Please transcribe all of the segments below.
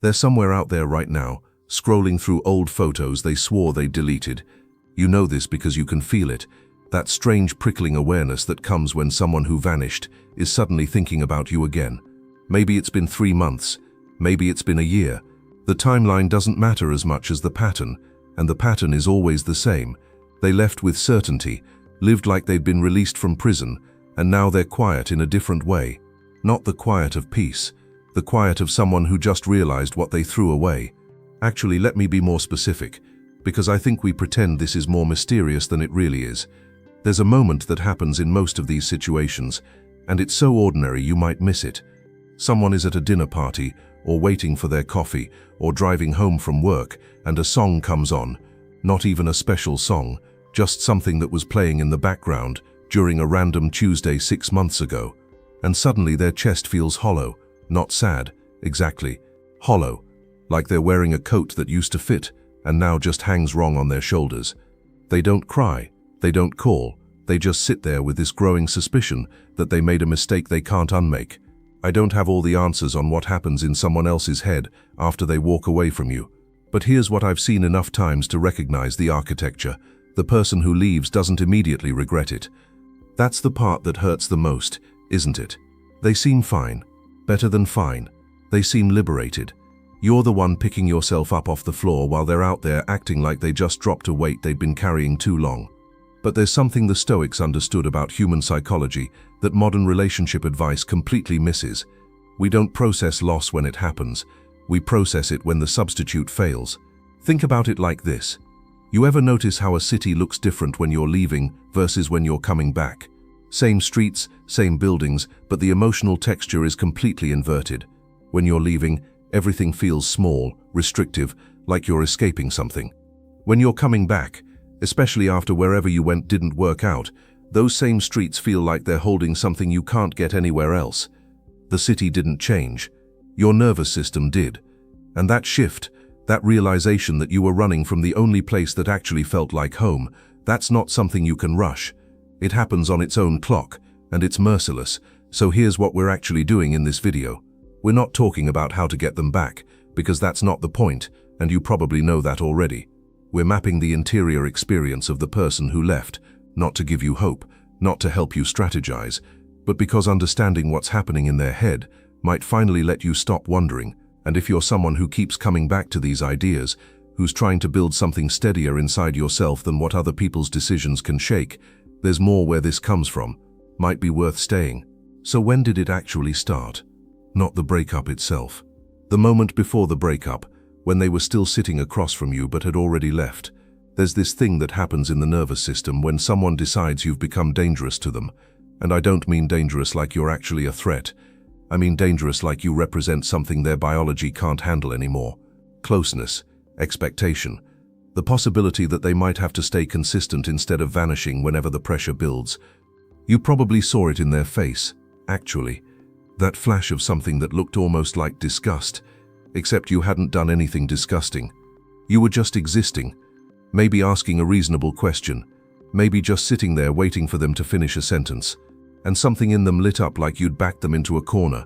They're somewhere out there right now, scrolling through old photos they swore they deleted. You know this because you can feel it, that strange prickling awareness that comes when someone who vanished is suddenly thinking about you again. Maybe it's been 3 months, maybe it's been a year. The timeline doesn't matter as much as the pattern, and the pattern is always the same. They left with certainty, lived like they'd been released from prison, and now they're quiet in a different way. Not the quiet of peace, the quiet of someone who just realized what they threw away. Actually, let me be more specific, because I think we pretend this is more mysterious than it really is. There's a moment that happens in most of these situations, and it's so ordinary you might miss it. Someone is at a dinner party, or waiting for their coffee, or driving home from work, and a song comes on. Not even a special song, just something that was playing in the background during a random Tuesday 6 months ago. And suddenly their chest feels hollow, not sad, exactly, hollow, like they're wearing a coat that used to fit and now just hangs wrong on their shoulders. They don't cry, they don't call, they just sit there with this growing suspicion that they made a mistake they can't unmake. I don't have all the answers on what happens in someone else's head after they walk away from you, but here's what I've seen enough times to recognize the architecture. The person who leaves doesn't immediately regret it. That's the part that hurts the most, isn't it? They seem fine, better than fine. They seem liberated. You're the one picking yourself up off the floor while they're out there acting like they just dropped a weight they'd been carrying too long. But there's something the Stoics understood about human psychology that modern relationship advice completely misses. We don't process loss when it happens. We process it when the substitute fails. Think about it like this. You ever notice how a city looks different when you're leaving versus when you're coming back? Same streets, same buildings, but the emotional texture is completely inverted. When you're leaving, everything feels small, restrictive, like you're escaping something. When you're coming back, especially after wherever you went didn't work out, those same streets feel like they're holding something you can't get anywhere else. The city didn't change. Your nervous system did. And that shift, that realization that you were running from the only place that actually felt like home, that's not something you can rush. It happens on its own clock, and it's merciless. So here's what we're actually doing in this video. We're not talking about how to get them back, because that's not the point, and you probably know that already. We're mapping the interior experience of the person who left, not to give you hope, not to help you strategize, but because understanding what's happening in their head might finally let you stop wondering. And if you're someone who keeps coming back to these ideas, who's trying to build something steadier inside yourself than what other people's decisions can shake, there's more where this comes from, might be worth staying. So when did it actually start? Not the breakup itself. The moment before the breakup, when they were still sitting across from you but had already left. There's this thing that happens in the nervous system when someone decides you've become dangerous to them. And I don't mean dangerous like you're actually a threat. I mean dangerous like you represent something their biology can't handle anymore. Closeness, expectation, the possibility that they might have to stay consistent instead of vanishing whenever the pressure builds. You probably saw it in their face, actually. That flash of something that looked almost like disgust, except you hadn't done anything disgusting. You were just existing, maybe asking a reasonable question, maybe just sitting there waiting for them to finish a sentence, and something in them lit up like you'd backed them into a corner.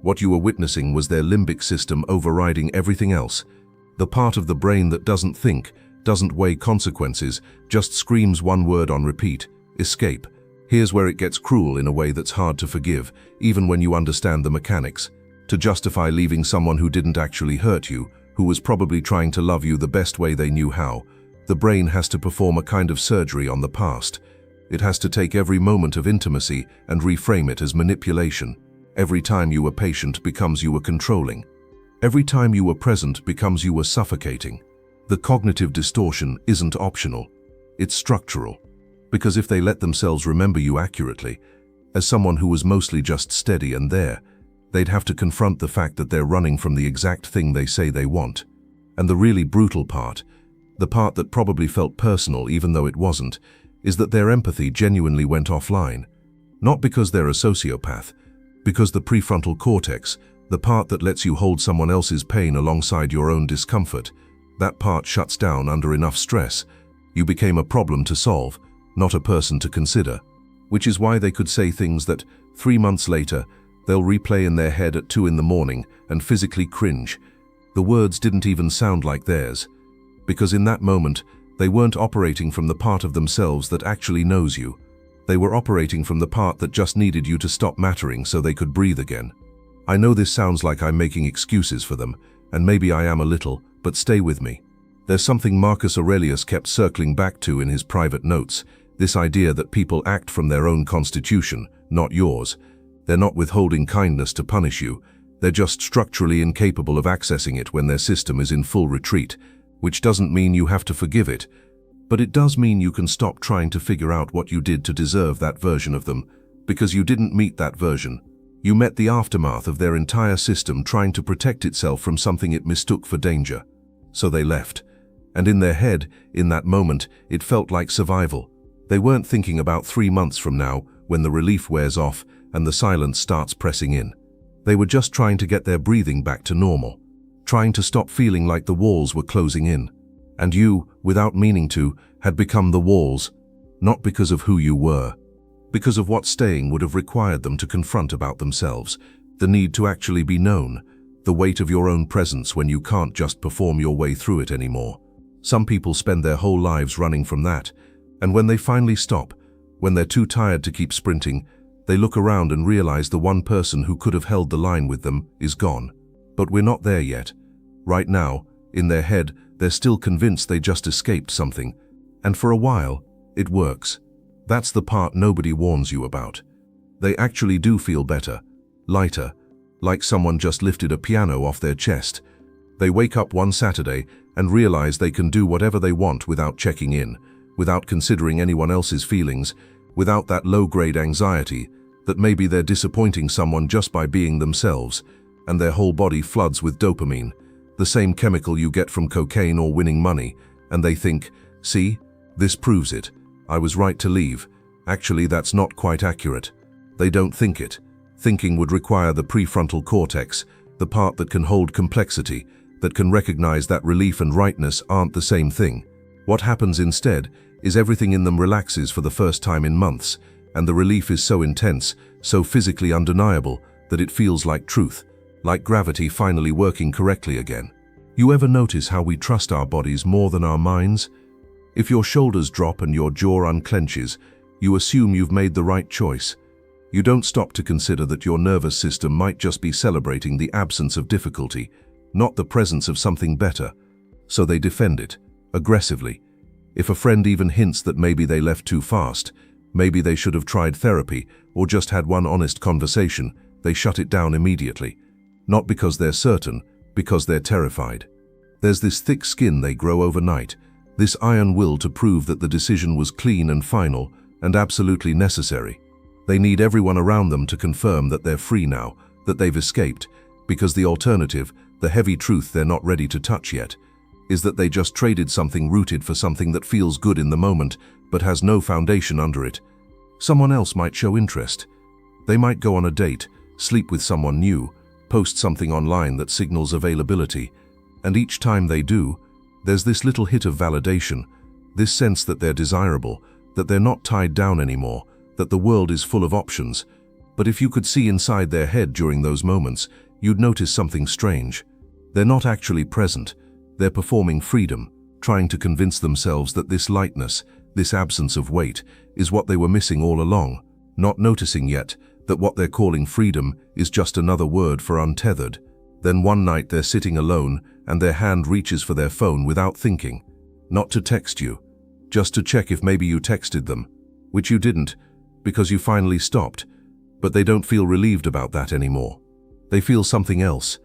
What you were witnessing was their limbic system overriding everything else. The part of the brain that doesn't think, doesn't weigh consequences, just screams one word on repeat: escape. Here's where it gets cruel in a way that's hard to forgive, even when you understand the mechanics. To justify leaving someone who didn't actually hurt you, who was probably trying to love you the best way they knew how, the brain has to perform a kind of surgery on the past. It has to take every moment of intimacy and reframe it as manipulation. Every time you were patient becomes you were controlling. Every time you were present becomes you were suffocating. The cognitive distortion isn't optional. It's structural. Because if they let themselves remember you accurately, as someone who was mostly just steady and there, they'd have to confront the fact that they're running from the exact thing they say they want. And the really brutal part, the part that probably felt personal even though it wasn't, is that their empathy genuinely went offline. Not because they're a sociopath, because the prefrontal cortex, the part that lets you hold someone else's pain alongside your own discomfort, that part shuts down under enough stress. You became a problem to solve, not a person to consider. Which is why they could say things that, 3 months later, they'll replay in their head at 2 in the morning and physically cringe. The words didn't even sound like theirs, because in that moment, they weren't operating from the part of themselves that actually knows you. They were operating from the part that just needed you to stop mattering so they could breathe again. I know this sounds like I'm making excuses for them, and maybe I am a little, but stay with me. There's something Marcus Aurelius kept circling back to in his private notes, this idea that people act from their own constitution, not yours. They're not withholding kindness to punish you, they're just structurally incapable of accessing it when their system is in full retreat, which doesn't mean you have to forgive it, but it does mean you can stop trying to figure out what you did to deserve that version of them, because you didn't meet that version. You met the aftermath of their entire system trying to protect itself from something it mistook for danger. So they left. And in their head, in that moment, it felt like survival. They weren't thinking about 3 months from now, when the relief wears off and the silence starts pressing in. They were just trying to get their breathing back to normal, trying to stop feeling like the walls were closing in. And you, without meaning to, had become the walls, not because of who you were, because of what staying would have required them to confront about themselves, the need to actually be known, the weight of your own presence when you can't just perform your way through it anymore. Some people spend their whole lives running from that, and when they finally stop, when they're too tired to keep sprinting, they look around and realize the one person who could have held the line with them is gone. But we're not there yet. Right now, in their head, they're still convinced they just escaped something, and for a while, it works. That's the part nobody warns you about. They actually do feel better, lighter, like someone just lifted a piano off their chest. They wake up one Saturday and realize they can do whatever they want without checking in, without considering anyone else's feelings, without that low-grade anxiety that maybe they're disappointing someone just by being themselves, and their whole body floods with dopamine, the same chemical you get from cocaine or winning money, and they think, see, this proves it. I was right to leave. Actually, that's not quite accurate. They don't think it. Thinking would require the prefrontal cortex, the part that can hold complexity, that can recognize that relief and rightness aren't the same thing. What happens instead is everything in them relaxes for the first time in months, and the relief is so intense, so physically undeniable, that it feels like truth, like gravity finally working correctly again. You ever notice how we trust our bodies more than our minds? If your shoulders drop and your jaw unclenches, you assume you've made the right choice. You don't stop to consider that your nervous system might just be celebrating the absence of difficulty, not the presence of something better. So they defend it, aggressively. If a friend even hints that maybe they left too fast, maybe they should have tried therapy or just had one honest conversation, they shut it down immediately. Not because they're certain, because they're terrified. There's this thick skin they grow overnight, this iron will to prove that the decision was clean and final and absolutely necessary. They need everyone around them to confirm that they're free now, that they've escaped, because the alternative, the heavy truth they're not ready to touch yet, is that they just traded something rooted for something that feels good in the moment but has no foundation under it. Someone else might show interest. They might go on a date, sleep with someone new, post something online that signals availability, and each time they do, there's this little hit of validation, this sense that they're desirable, that they're not tied down anymore, that the world is full of options. But if you could see inside their head during those moments, you'd notice something strange. They're not actually present. They're performing freedom, trying to convince themselves that this lightness, this absence of weight, is what they were missing all along, not noticing yet that what they're calling freedom is just another word for untethered. Then one night they're sitting alone and their hand reaches for their phone without thinking. Not to text you, just to check if maybe you texted them, which you didn't, because you finally stopped. But they don't feel relieved about that anymore. They feel something else,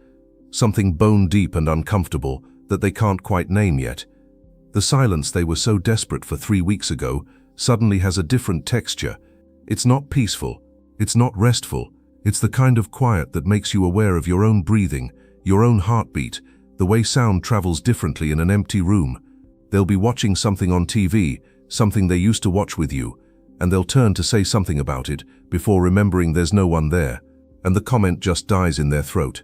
something bone deep and uncomfortable that they can't quite name yet. The silence they were so desperate for 3 weeks ago suddenly has a different texture. It's not peaceful, it's not restful, it's the kind of quiet that makes you aware of your own breathing, your own heartbeat, the way sound travels differently in an empty room. They'll be watching something on TV, something they used to watch with you, and they'll turn to say something about it before remembering there's no one there, and the comment just dies in their throat.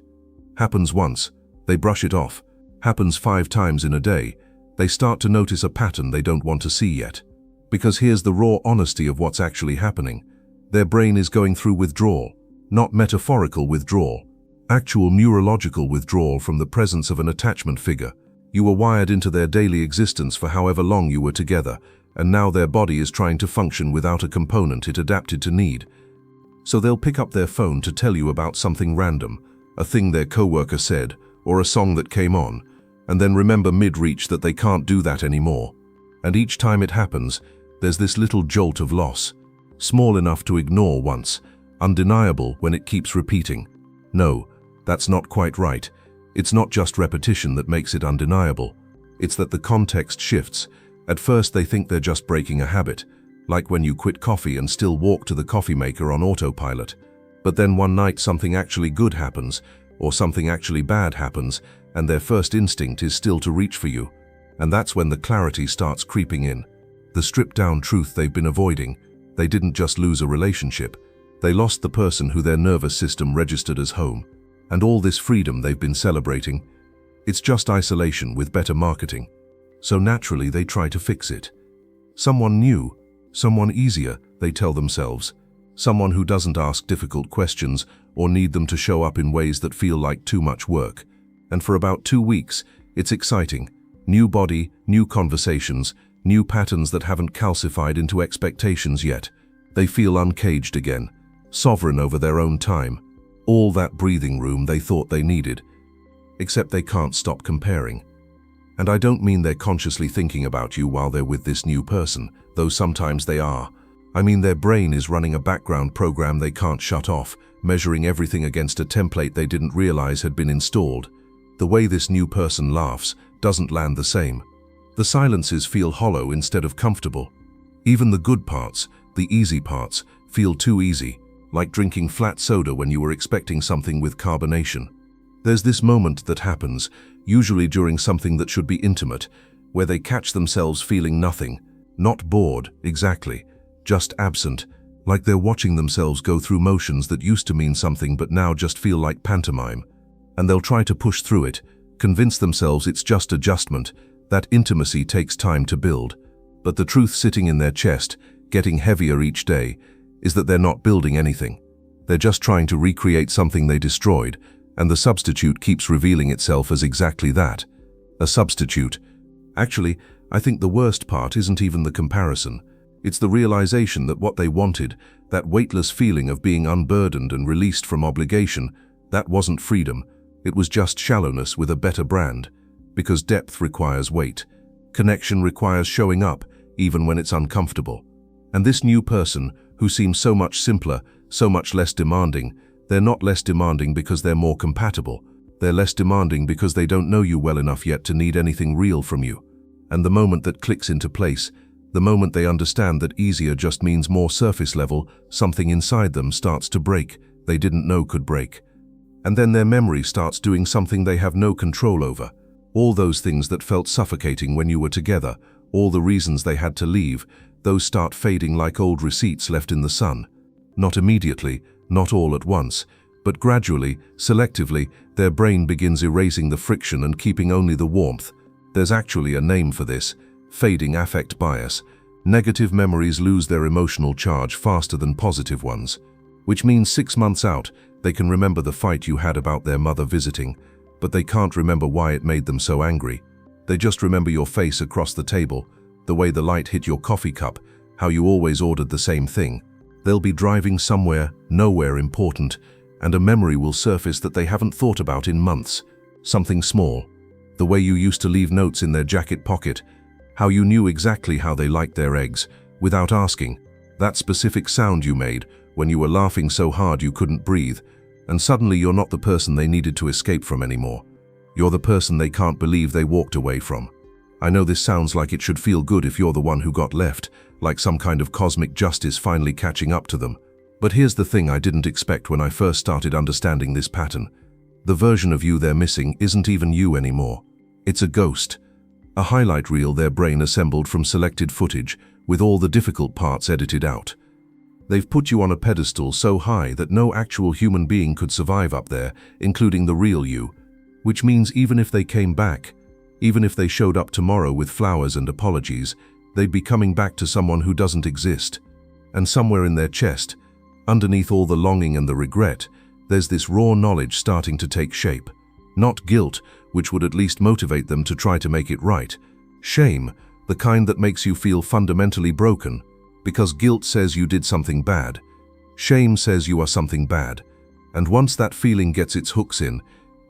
Happens once, they brush it off. Happens 5 times in a day, they start to notice a pattern they don't want to see yet. Because here's the raw honesty of what's actually happening. Their brain is going through withdrawal, not metaphorical withdrawal, Actual neurological withdrawal from the presence of an attachment figure. You were wired into their daily existence for however long you were together, and now their body is trying to function without a component it adapted to need. So they'll pick up their phone to tell you about something random, a thing their coworker said, or a song that came on, and then remember mid-reach that they can't do that anymore. And each time it happens, there's this little jolt of loss, small enough to ignore once, undeniable when it keeps repeating. No, that's not quite right. It's not just repetition that makes it undeniable. It's that the context shifts. At first they think they're just breaking a habit, like when you quit coffee and still walk to the coffee maker on autopilot. But then one night something actually good happens, or something actually bad happens, and their first instinct is still to reach for you. And that's when the clarity starts creeping in. The stripped-down truth they've been avoiding. They didn't just lose a relationship. They lost the person who their nervous system registered as home. And all this freedom they've been celebrating, it's just isolation with better marketing. So naturally they try to fix it. Someone new, someone easier, they tell themselves. Someone who doesn't ask difficult questions or need them to show up in ways that feel like too much work. And for about 2 weeks, it's exciting. New body, new conversations, new patterns that haven't calcified into expectations yet. They feel uncaged again, sovereign over their own time. All that breathing room they thought they needed. Except they can't stop comparing. And I don't mean they're consciously thinking about you while they're with this new person, though sometimes they are. I mean their brain is running a background program they can't shut off, measuring everything against a template they didn't realize had been installed. The way this new person laughs doesn't land the same. The silences feel hollow instead of comfortable. Even the good parts, the easy parts, feel too easy, like drinking flat soda when you were expecting something with carbonation. There's this moment that happens, usually during something that should be intimate, where they catch themselves feeling nothing, not bored, exactly, just absent, like they're watching themselves go through motions that used to mean something but now just feel like pantomime. And they'll try to push through it, convince themselves it's just adjustment, that intimacy takes time to build. But the truth sitting in their chest, getting heavier each day, is that they're not building anything. They're just trying to recreate something they destroyed, and the substitute keeps revealing itself as exactly that, a substitute. Actually, I think the worst part isn't even the comparison. It's the realization that what they wanted, that weightless feeling of being unburdened and released from obligation, that wasn't freedom. It was just shallowness with a better brand. Because depth requires weight. Connection requires showing up, even when it's uncomfortable. And this new person, who seems so much simpler, so much less demanding, they're not less demanding because they're more compatible. They're less demanding because they don't know you well enough yet to need anything real from you. And the moment that clicks into place, the moment they understand that easier just means more surface level, something inside them starts to break they didn't know could break. And then their memory starts doing something they have no control over. All those things that felt suffocating when you were together, all the reasons they had to leave, those start fading like old receipts left in the sun. Not immediately, not all at once, but gradually, selectively, their brain begins erasing the friction and keeping only the warmth. There's actually a name for this: fading affect bias. Negative memories lose their emotional charge faster than positive ones. Which means 6 months out, they can remember the fight you had about their mother visiting, but they can't remember why it made them so angry. They just remember your face across the table, the way the light hit your coffee cup, how you always ordered the same thing. They'll be driving somewhere, nowhere important, and a memory will surface that they haven't thought about in months. Something small. The way you used to leave notes in their jacket pocket, how you knew exactly how they liked their eggs, without asking. That specific sound you made when you were laughing so hard you couldn't breathe, and suddenly you're not the person they needed to escape from anymore. You're the person they can't believe they walked away from. I know this sounds like it should feel good if you're the one who got left, like some kind of cosmic justice finally catching up to them. But here's the thing I didn't expect when I first started understanding this pattern. The version of you they're missing isn't even you anymore. It's a ghost. A highlight reel their brain assembled from selected footage, with all the difficult parts edited out. They've put you on a pedestal so high that no actual human being could survive up there, including the real you. Which means even if they came back, even if they showed up tomorrow with flowers and apologies, they'd be coming back to someone who doesn't exist. And somewhere in their chest, underneath all the longing and the regret, There's this raw knowledge starting to take shape. Not guilt, which would at least motivate them to try to make it right. Shame, the kind that makes you feel fundamentally broken, because guilt says you did something bad. Shame says you are something bad. And once that feeling gets its hooks in,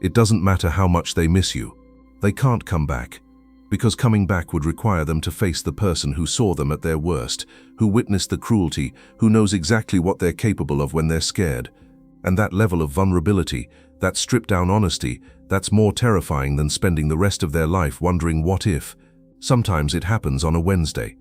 it doesn't matter how much they miss you. They can't come back, because coming back would require them to face the person who saw them at their worst, who witnessed the cruelty, who knows exactly what they're capable of when they're scared. And that level of vulnerability, that stripped-down honesty, that's more terrifying than spending the rest of their life wondering what if. Sometimes it happens on a Wednesday.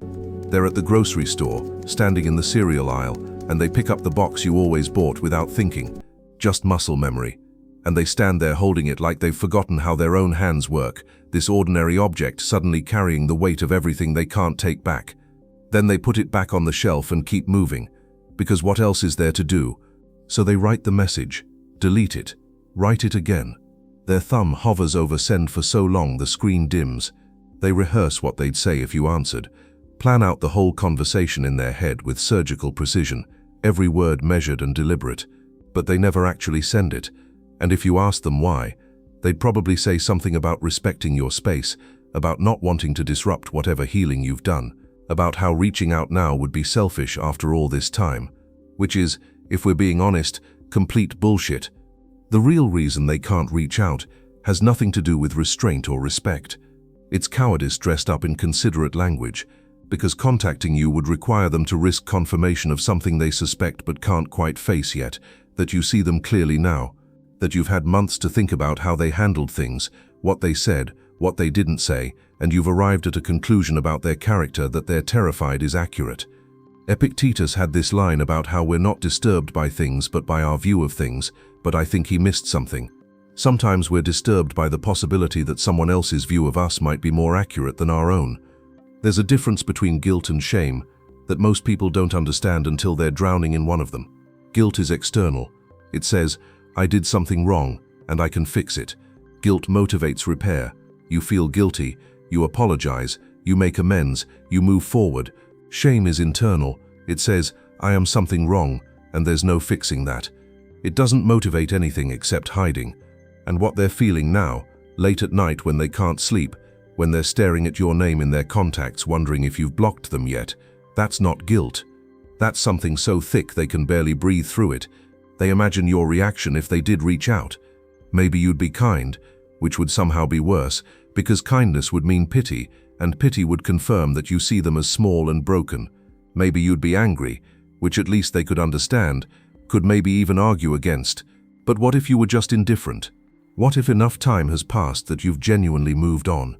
They're at the grocery store, standing in the cereal aisle, and they pick up the box you always bought without thinking. Just muscle memory. And they stand there holding it like they've forgotten how their own hands work, this ordinary object suddenly carrying the weight of everything they can't take back. Then they put it back on the shelf and keep moving, because what else is there to do? So they write the message, delete it, write it again. Their thumb hovers over send for so long the screen dims. They rehearse what they'd say if you answered, plan out the whole conversation in their head with surgical precision, every word measured and deliberate, but they never actually send it. And if you ask them why, they'd probably say something about respecting your space, about not wanting to disrupt whatever healing you've done, about how reaching out now would be selfish after all this time, which is, if we're being honest, complete bullshit. The real reason they can't reach out has nothing to do with restraint or respect. It's cowardice dressed up in considerate language, because contacting you would require them to risk confirmation of something they suspect but can't quite face yet, that you see them clearly now, that you've had months to think about how they handled things, what they said, what they didn't say, and you've arrived at a conclusion about their character that they're terrified is accurate. Epictetus had this line about how we're not disturbed by things but by our view of things, but I think he missed something. Sometimes we're disturbed by the possibility that someone else's view of us might be more accurate than our own. There's a difference between guilt and shame that most people don't understand until they're drowning in one of them. Guilt is external. It says, I did something wrong, and I can fix it. Guilt motivates repair. You feel guilty, you apologize, you make amends, you move forward. Shame is internal. It says, I am something wrong, and there's no fixing that. It doesn't motivate anything except hiding. And what they're feeling now, late at night when they can't sleep, when they're staring at your name in their contacts wondering if you've blocked them yet, that's not guilt. That's something so thick they can barely breathe through it. They imagine your reaction if they did reach out. Maybe you'd be kind, which would somehow be worse, because kindness would mean pity, and pity would confirm that you see them as small and broken. Maybe you'd be angry, which at least they could understand, could maybe even argue against. But what if you were just indifferent? What if enough time has passed that you've genuinely moved on,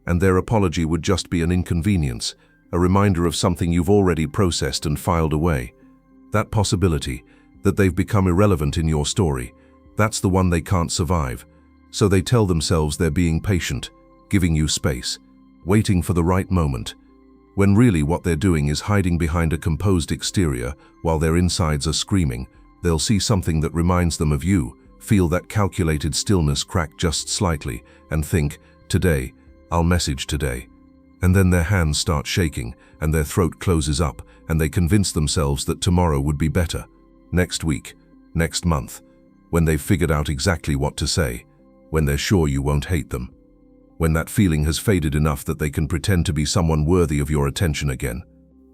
and their apology would just be an inconvenience, a reminder of something you've already processed and filed away? That possibility, that they've become irrelevant in your story, that's the one they can't survive. So they tell themselves they're being patient, giving you space, waiting for the right moment, when really what they're doing is hiding behind a composed exterior while their insides are screaming. They'll see something that reminds them of you, feel that calculated stillness crack just slightly, and think, today, I'll message today. And then their hands start shaking, and their throat closes up, and they convince themselves that tomorrow would be better, next week, next month, when they've figured out exactly what to say, when they're sure you won't hate them, when that feeling has faded enough that they can pretend to be someone worthy of your attention again.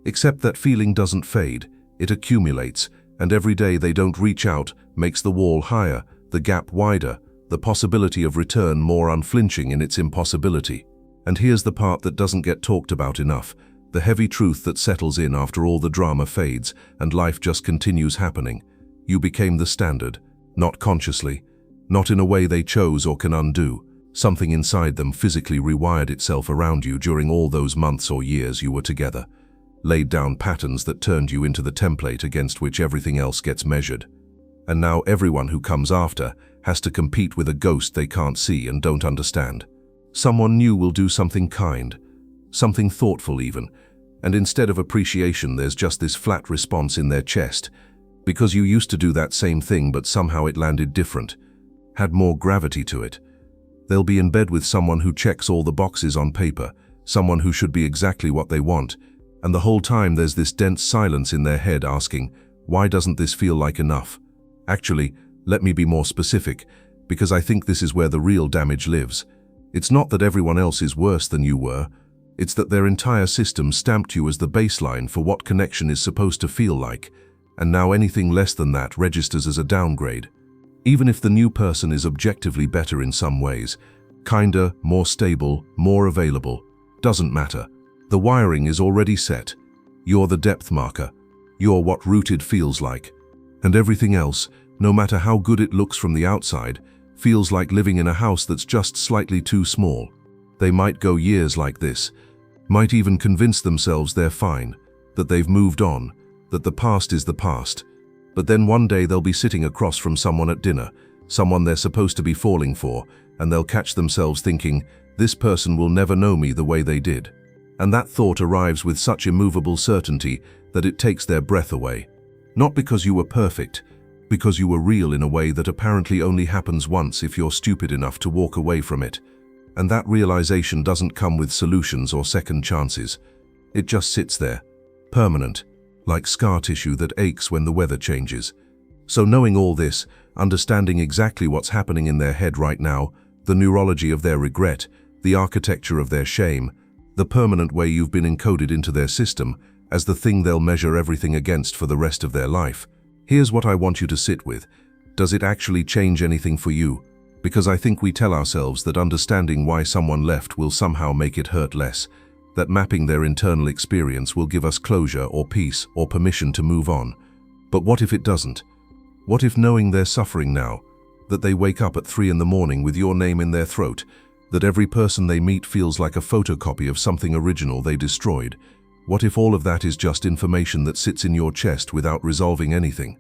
Except that feeling doesn't fade, it accumulates, and every day they don't reach out makes the wall higher, the gap wider, the possibility of return more unflinching in its impossibility. And here's the part that doesn't get talked about enough, the heavy truth that settles in after all the drama fades and life just continues happening. You became the standard, not consciously, not in a way they chose or can undo. Something inside them physically rewired itself around you during all those months or years you were together, laid down patterns that turned you into the template against which everything else gets measured. And now everyone who comes after has to compete with a ghost they can't see and don't understand. Someone new will do something kind, something thoughtful even, and instead of appreciation there's just this flat response in their chest, because you used to do that same thing but somehow it landed different, had more gravity to it. They'll be in bed with someone who checks all the boxes on paper, someone who should be exactly what they want, and the whole time there's this dense silence in their head asking, why doesn't this feel like enough? Actually, Let me be more specific, because I think this is where the real damage lives. It's not that everyone else is worse than you were. It's that their entire system stamped you as the baseline for what connection is supposed to feel like, and now anything less than that registers as a downgrade. Even if the new person is objectively better in some ways, kinder, more stable, more available, doesn't matter. The wiring is already set. You're the depth marker. You're what rooted feels like. And everything else, no matter how good it looks from the outside, feels like living in a house that's just slightly too small. They might go years like this, might even convince themselves they're fine, that they've moved on, that the past is the past. But then one day they'll be sitting across from someone at dinner, someone they're supposed to be falling for, and they'll catch themselves thinking, this person will never know me the way they did. And that thought arrives with such immovable certainty that it takes their breath away. Not because you were perfect, because you were real in a way that apparently only happens once if you're stupid enough to walk away from it. And that realization doesn't come with solutions or second chances. It just sits there, permanent, like scar tissue that aches when the weather changes. So knowing all this, understanding exactly what's happening in their head right now, the neurology of their regret, the architecture of their shame, the permanent way you've been encoded into their system as the thing they'll measure everything against for the rest of their life. Here's what I want you to sit with. Does it actually change anything for you? Because I think we tell ourselves that understanding why someone left will somehow make it hurt less, that mapping their internal experience will give us closure or peace or permission to move on. But what if it doesn't? What if knowing they're suffering now, that they wake up at 3 in the morning with your name in their throat, that every person they meet feels like a photocopy of something original they destroyed? What if all of that is just information that sits in your chest without resolving anything?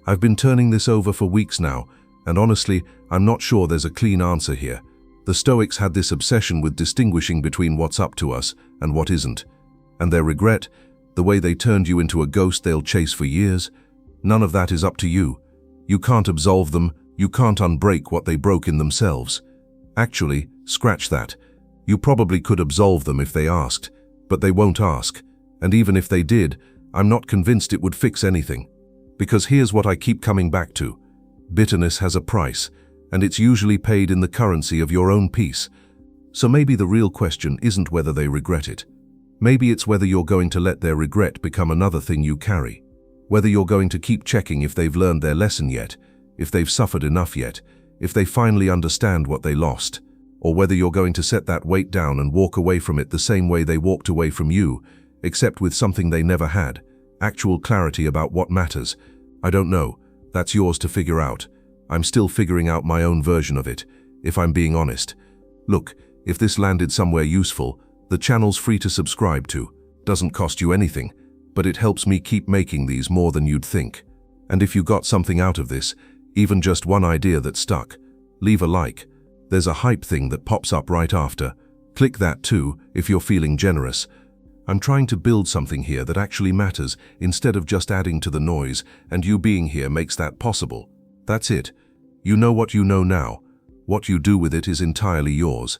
I've been turning this over for weeks now, and honestly, I'm not sure there's a clean answer here. The Stoics had this obsession with distinguishing between what's up to us and what isn't. And their regret, the way they turned you into a ghost they'll chase for years, none of that is up to you. You can't absolve them, you can't unbreak what they broke in themselves. Actually, scratch that. You probably could absolve them if they asked, but they won't ask. And even if they did, I'm not convinced it would fix anything. Because here's what I keep coming back to. Bitterness has a price, and it's usually paid in the currency of your own peace. So maybe the real question isn't whether they regret it. Maybe it's whether you're going to let their regret become another thing you carry. Whether you're going to keep checking if they've learned their lesson yet, if they've suffered enough yet, if they finally understand what they lost, or whether you're going to set that weight down and walk away from it the same way they walked away from you, except with something they never had, actual clarity about what matters. I don't know. That's yours to figure out. I'm still figuring out my own version of it, if I'm being honest. Look, if this landed somewhere useful, the channel's free to subscribe to. Doesn't cost you anything, but it helps me keep making these more than you'd think. And if you got something out of this, even just one idea that stuck, leave a like. There's a hype thing that pops up right after. Click that too, if you're feeling generous. I'm trying to build something here that actually matters instead of just adding to the noise, and you being here makes that possible. That's it. You know what you know now. What you do with it is entirely yours.